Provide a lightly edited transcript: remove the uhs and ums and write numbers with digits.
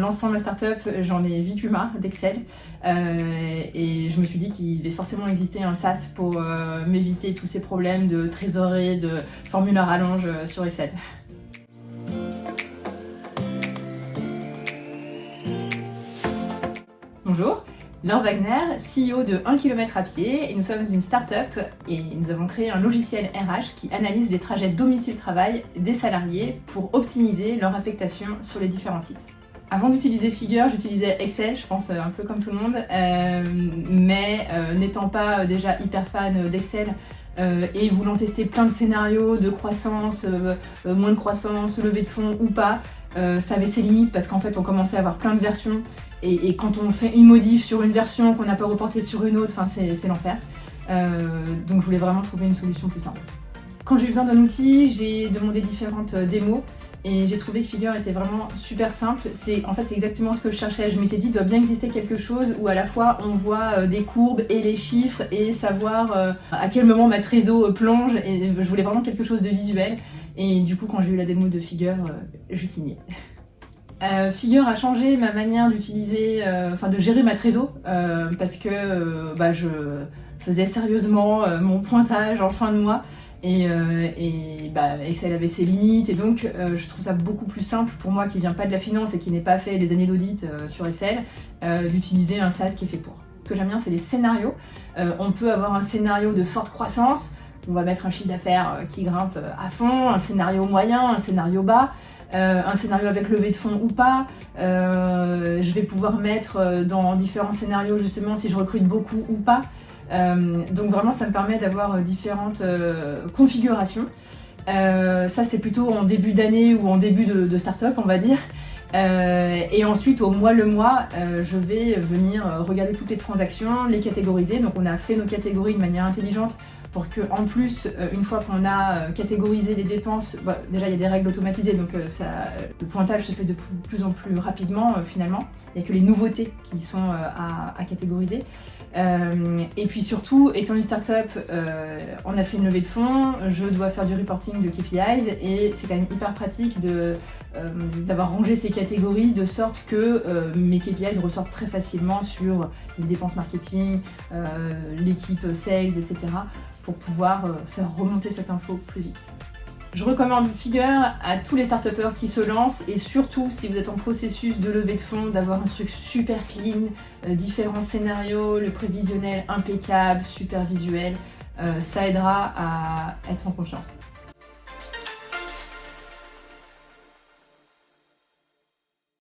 lançant ma startup, j'en ai vite eu marre d'Excel et je me suis dit qu'il devait forcément exister un SaaS pour m'éviter tous ces problèmes de trésorerie, de formules à rallonge sur Excel. Bonjour, Laure Wagner, CEO de 1 km à pied, et nous sommes une start-up et nous avons créé un logiciel RH qui analyse les trajets domicile-travail des salariés pour optimiser leur affectation sur les différents sites. Avant d'utiliser Figure, j'utilisais Excel, je pense un peu comme tout le monde, mais n'étant pas déjà hyper fan d'Excel et voulant tester plein de scénarios de croissance, moins de croissance, levée de fonds ou pas, ça avait ses limites parce qu'en fait on commençait à avoir plein de versions et quand on fait une modif sur une version qu'on n'a pas reportée sur une autre, c'est l'enfer. Donc je voulais vraiment trouver une solution plus simple. Quand j'ai eu besoin d'un outil, j'ai demandé différentes démos et j'ai trouvé que Figure était vraiment super simple. C'est en fait exactement ce que je cherchais. Je m'étais dit, il doit bien exister quelque chose où à la fois on voit des courbes et les chiffres et savoir à quel moment ma trésor plonge, et je voulais vraiment quelque chose de visuel. Et du coup, quand j'ai eu la démo de Figure, j'ai signé. Figure a changé ma manière d'utiliser, de gérer ma trésor parce que je faisais sérieusement mon pointage en fin de mois et Excel avait ses limites et donc je trouve ça beaucoup plus simple pour moi qui vient pas de la finance et qui n'ai pas fait des années d'audit sur Excel d'utiliser un SaaS qui est fait pour. Ce que j'aime bien, c'est les scénarios. On peut avoir un scénario de forte croissance, on va mettre un chiffre d'affaires qui grimpe à fond, un scénario moyen, un scénario bas. Un scénario avec levée de fonds ou pas, je vais pouvoir mettre dans différents scénarios justement si je recrute beaucoup ou pas. Donc vraiment ça me permet d'avoir différentes configurations. Ça c'est plutôt en début d'année ou en début de start-up on va dire. Et ensuite au mois le mois, je vais venir regarder toutes les transactions, les catégoriser. Donc on a fait nos catégories de manière intelligente pour que, en plus, une fois qu'on a catégorisé les dépenses, déjà il y a des règles automatisées, donc le pointage se fait de plus en plus rapidement finalement. Il n'y a que les nouveautés qui sont à catégoriser. Et puis surtout, étant une start-up, on a fait une levée de fonds, je dois faire du reporting de KPIs et c'est quand même hyper pratique d'avoir rangé ces catégories de sorte que mes KPIs ressortent très facilement sur les dépenses marketing, l'équipe sales, etc. pour pouvoir faire remonter cette info plus vite. Je recommande Figure à tous les start-upers qui se lancent et surtout si vous êtes en processus de levée de fonds, d'avoir un truc super clean, différents scénarios, le prévisionnel impeccable, super visuel, ça aidera à être en confiance.